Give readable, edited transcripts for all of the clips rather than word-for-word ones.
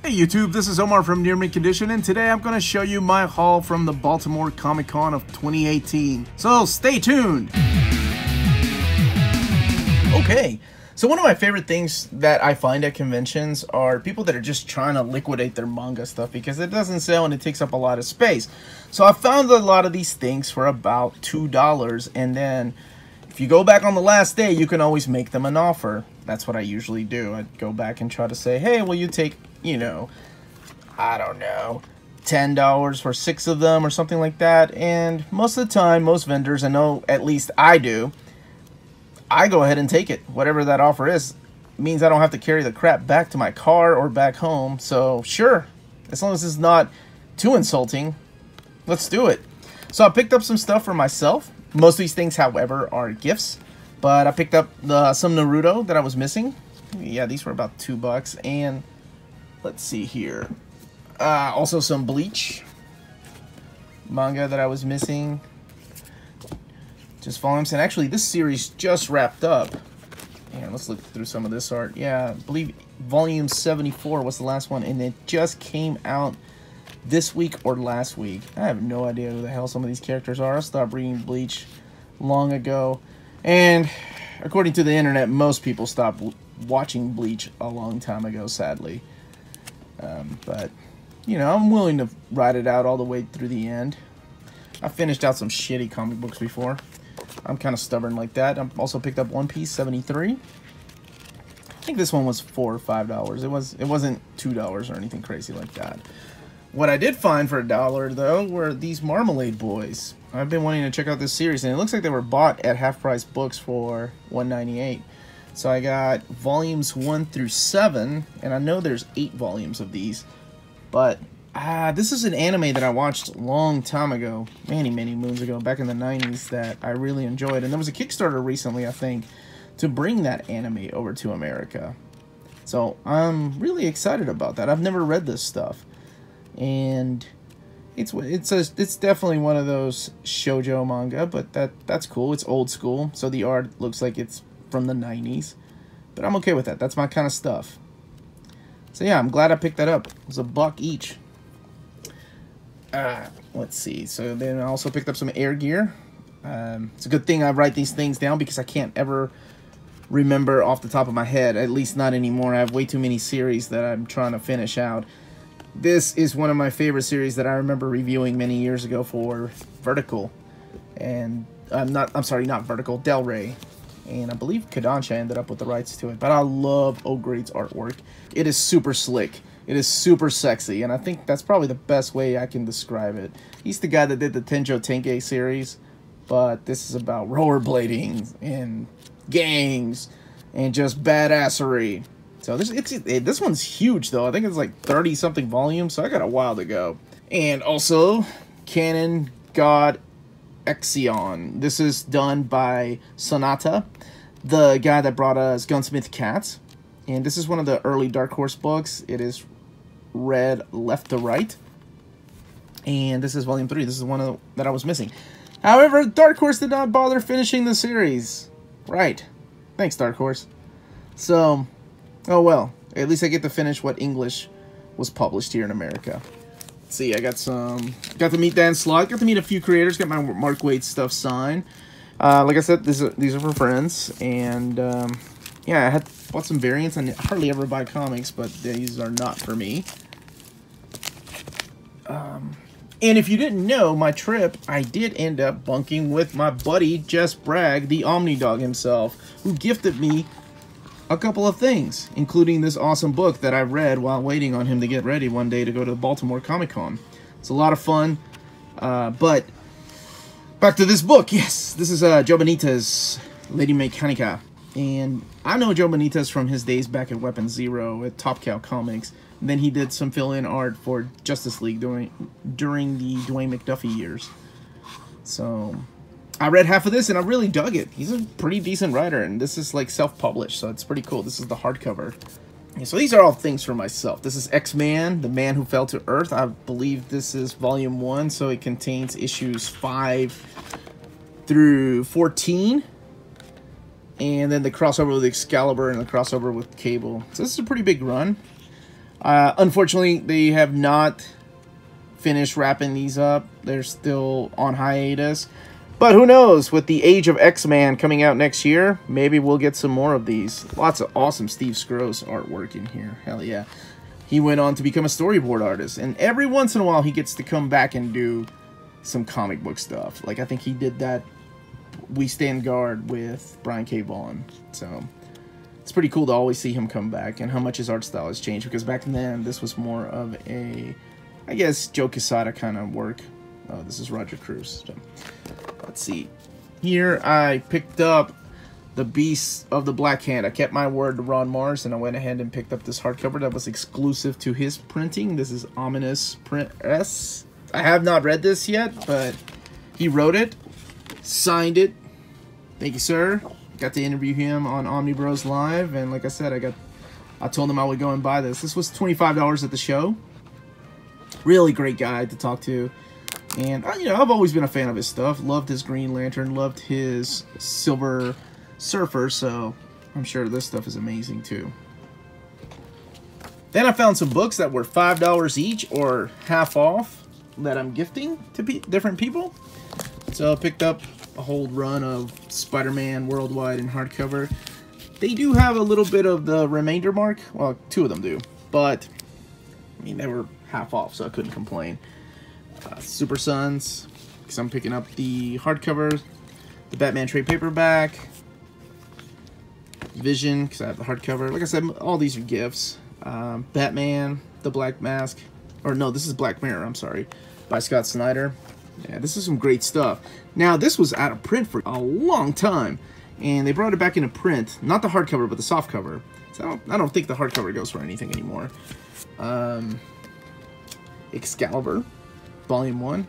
Hey YouTube, this is Omar from Near Mint Condition, and today I'm going to show you my haul from the Baltimore Comic Con of 2018. So stay tuned! Okay, so one of my favorite things that I find at conventions are people that are just trying to liquidate their manga stuff because it doesn't sell and it takes up a lot of space. So I found a lot of these things for about $2, and then if you go back on the last day, you can always make them an offer. That's what I usually do. I'd go back and try to say, hey, will you take, you know, I don't know, $10 for 6 of them or something like that. And most of the time, most vendors, I know at least I do, I go ahead and take it. Whatever that offer is, means I don't have to carry the crap back to my car or back home. So sure, as long as it's not too insulting, let's do it. So I picked up some stuff for myself. Most of these things, however, are gifts. But I picked up some Naruto that I was missing. Yeah, these were about $2. And let's see here. Also some Bleach manga that I was missing. Just volumes. And actually, this series just wrapped up. And let's look through some of this art. Yeah, I believe volume 74 was the last one. And it just came out this week or last week. I have no idea who the hell some of these characters are. I stopped reading Bleach long ago. And according to the internet, most people stopped watching Bleach a long time ago, sadly. But, you know, I'm willing to ride it out all the way through the end. I finished out some shitty comic books before. I'm kind of stubborn like that. I also picked up One Piece 73. I think this one was $4 or $5. It wasn't $2 or anything crazy like that. What I did find for $1, though, were these Marmalade Boys. I've been wanting to check out this series, and it looks like they were bought at half-price books for $1.98. So I got volumes 1 through 7, and I know there's 8 volumes of these. But this is an anime that I watched a long time ago, many moons ago, back in the 90s, that I really enjoyed. And there was a Kickstarter recently, I think, to bring that anime over to America. So I'm really excited about that. I've never read this stuff. And it's definitely one of those shoujo manga, but that's cool. It's old school, so the art looks like it's from the 90s. But I'm okay with that. That's my kind of stuff. So yeah, I'm glad I picked that up. It was $1 each. Let's see. So then I also picked up some Air Gear. It's a good thing I write these things down because I can't ever remember off the top of my head. At least not anymore. I have way too many series that I'm trying to finish out. This is one of my favorite series that I remember reviewing many years ago for Vertical. And I'm sorry, not Vertical, Del Rey. And I believe Kodansha ended up with the rights to it. But I love O'Grade's artwork. It is super slick. It is super sexy. And I think that's probably the best way I can describe it. He's the guy that did the Tenjo Tenge series. But this is about rollerblading and gangs and just badassery. So this one's huge, though. I think it's like 30-something volumes, so I got a while to go. And also, Canon God Exion. This is done by Sonata, the guy that brought us Gunsmith Cats. And this is one of the early Dark Horse books. It is read left to right. And this is volume 3. This is one that I was missing. However, Dark Horse did not bother finishing the series. Right. Thanks, Dark Horse. So, oh well. At least I get to finish what English was published here in America. Let's see, I got to meet Dan Slott, got to meet a few creators, got my Mark Waid stuff signed. Like I said, these are for friends, and yeah, I bought some variants. I hardly ever buy comics, but these are not for me. And if you didn't know, my trip, I did end up bunking with my buddy Jess Bragg, the Omnidog himself, who gifted me a couple of things, including this awesome book that I read while waiting on him to get ready one day to go to the Baltimore Comic Con. It's a lot of fun, but back to this book. Yes, this is Joe Benitez, Lady Mechanica, and I know Joe Benitez from his days back at Weapon Zero at Top Cow Comics. And then he did some fill-in art for Justice League during the Dwayne McDuffie years. So I read half of this and I really dug it. He's a pretty decent writer, and this is like self-published, so it's pretty cool. This is the hardcover. Yeah, so these are all things for myself. This is X-Man, the Man Who Fell to Earth. I believe this is volume 1, so it contains issues 5 through 14. And then the crossover with Excalibur and the crossover with Cable. So this is a pretty big run. Unfortunately, they have not finished wrapping these up. They're still on hiatus. But who knows, with the Age of X-Man coming out next year, maybe we'll get some more of these. Lots of awesome Steve Skroce artwork in here. Hell yeah. He went on to become a storyboard artist. And every once in a while, he gets to come back and do some comic book stuff. Like, I think he did that We Stand Guard with Brian K. Vaughan. So, it's pretty cool to always see him come back and how much his art style has changed. Because back then, this was more of a, I guess, Joe Quesada kind of work. Oh, this is Roger Cruz. So, let's see. Here I picked up The Beast of the Black Hand. I kept my word to Ron Mars, and I went ahead and picked up this hardcover that was exclusive to his printing. This is Ominous Press. I have not read this yet, but he wrote it, signed it. Thank you, sir. Got to interview him on Omni Bros Live, and like I said, I told him I would go and buy this. This was $25 at the show. Really great guy to talk to. And, you know, I've always been a fan of his stuff. Loved his Green Lantern. Loved his Silver Surfer. So, I'm sure this stuff is amazing, too. Then I found some books that were $5 each or half off that I'm gifting to different people. So, I picked up a whole run of Spider-Man Worldwide in hardcover. They do have a little bit of the remainder mark. Well, 2 of them do. But, I mean, they were half off, so I couldn't complain. Super Sons, because I'm picking up the hardcover, the Batman trade paperback, Vision, because I have the hardcover. Like I said, all these are gifts. Batman, The Black Mask, or no, this is Black Mirror, I'm sorry, by Scott Snyder. Yeah, this is some great stuff. Now, this was out of print for a long time, and they brought it back into print. Not the hardcover, but the softcover. So I don't think the hardcover goes for anything anymore. Excalibur. Volume 1.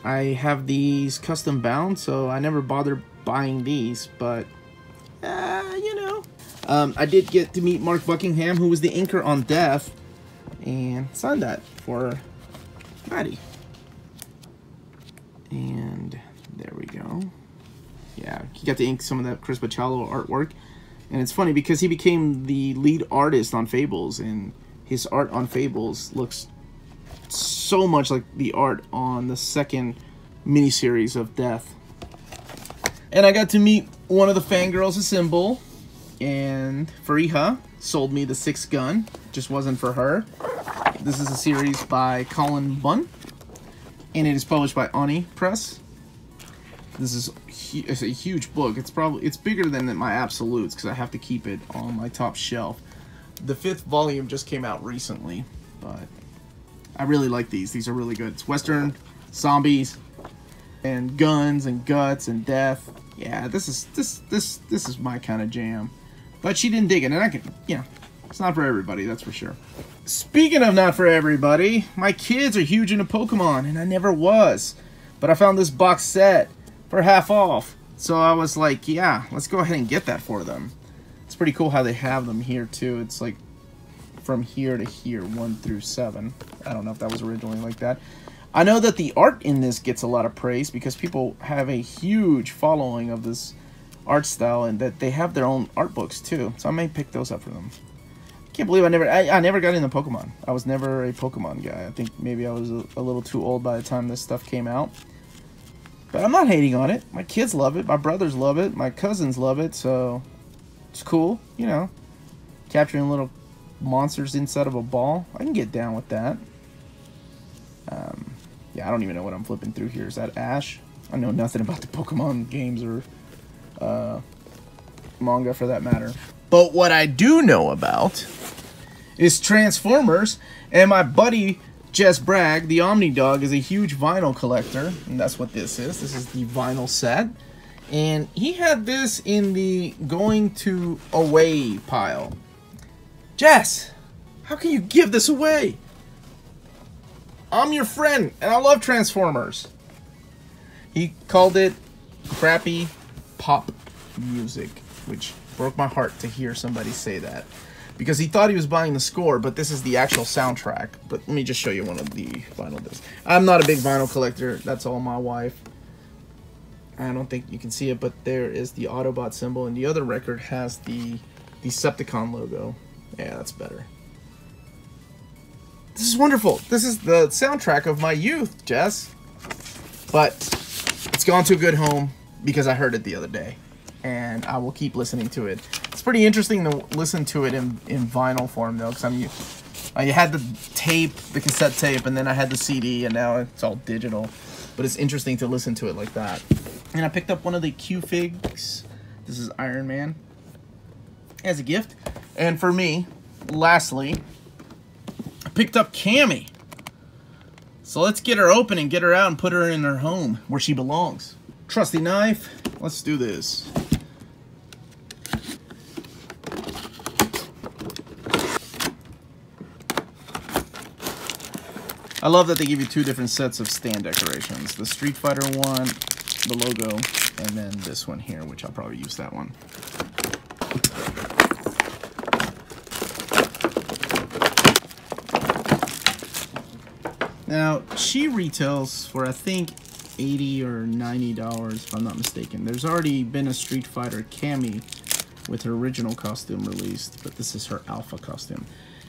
I have these custom bound, so I never bothered buying these, but, you know. I did get to meet Mark Buckingham, who was the inker on Death, and signed that for Maddie. And there we go. Yeah, he got to ink some of that Chris Bachalo artwork. And it's funny because he became the lead artist on Fables, and his art on Fables looks so much like the art on the second miniseries of Death. And I got to meet one of the fangirls of Symbol, and Fariha sold me the 6th gun. Just wasn't for her. This is a series by Colin Bunn, and it is published by Oni Press. This is it's a huge book. It's bigger than my Absolutes because I have to keep it on my top shelf. The 5th volume just came out recently, but I really like these. These are really good. It's Western, zombies, and guns and guts and death. Yeah, this is my kind of jam. But she didn't dig it, and I can, you know, it's not for everybody, that's for sure. Speaking of not for everybody, my kids are huge into Pokemon, and I never was. But I found this box set for half off. So I was like, yeah, let's go ahead and get that for them. It's pretty cool how they have them here, too. It's like from here to here, 1 through 7. I don't know if that was originally like that. I know that the art in this gets a lot of praise because people have a huge following of this art style, and that they have their own art books too. So I may pick those up for them. Can't believe I never got into Pokemon. I was never a Pokemon guy. I think maybe I was a little too old by the time this stuff came out. But I'm not hating on it. My kids love it. My brothers love it. My cousins love it. So it's cool, you know. Capturing little monsters inside of a ball. I can get down with that. Yeah, I don't even know what I'm flipping through here. Is that Ash? I know nothing about the Pokemon games or manga for that matter. But what I do know about is Transformers, and my buddy Jess Bragg, the Omni Dog, is a huge vinyl collector, and that's what this is. This is the vinyl set. And he had this in the going to away pile. Jess, how can you give this away? I'm your friend, and I love Transformers. He called it crappy pop music, which broke my heart to hear somebody say that. Because he thought he was buying the score, but this is the actual soundtrack. But let me just show you one of the vinyl discs. I'm not a big vinyl collector. That's all my wife. I don't think you can see it, but there is the Autobot symbol, and the other record has the Decepticon logo. Yeah, that's better. This is wonderful. This is the soundtrack of my youth, Jess. But it's gone to a good home because I heard it the other day. And I will keep listening to it. It's pretty interesting to listen to it in vinyl form, though, because I had the tape, the cassette tape, and then I had the CD, and now it's all digital. But it's interesting to listen to it like that. And I picked up one of the Q-Figs. This is Iron Man as a gift. And for me, lastly, I picked up Cammy. So let's get her open and get her out and put her in her home where she belongs. Trusty knife. Let's do this. I love that they give you two different sets of stand decorations. The Street Fighter one, the logo, and then this one here, which I'll probably use that one. Now, she retails for, I think, $80 or $90, if I'm not mistaken. There's already been a Street Fighter Cammy with her original costume released, but this is her Alpha costume.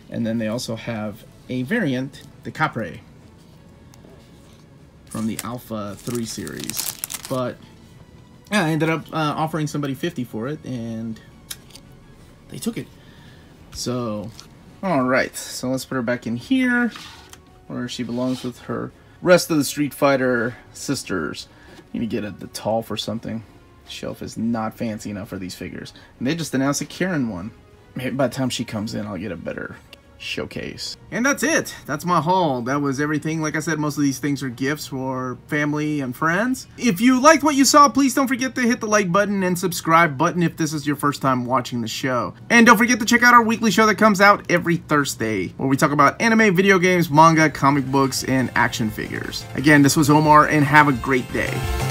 And then they also have a variant, the Capre, from the Alpha 3 series. But yeah, I ended up offering somebody $50 for it, and they took it. So, alright, so let's put her back in here, where she belongs with her rest of the Street Fighter sisters. Need to get the tall for something. Shelf is not fancy enough for these figures. And they just announced a Karen one. Maybe by the time she comes in, I'll get a better showcase. And that's it. That's my haul. That was everything. Like I said, most of these things are gifts for family and friends. If you liked what you saw, please don't forget to hit the like button and subscribe button if this is your first time watching the show. And don't forget to check out our weekly show that comes out every Thursday, where we talk about anime, video games, manga, comic books, and action figures. Again, this was Omar, and have a great day.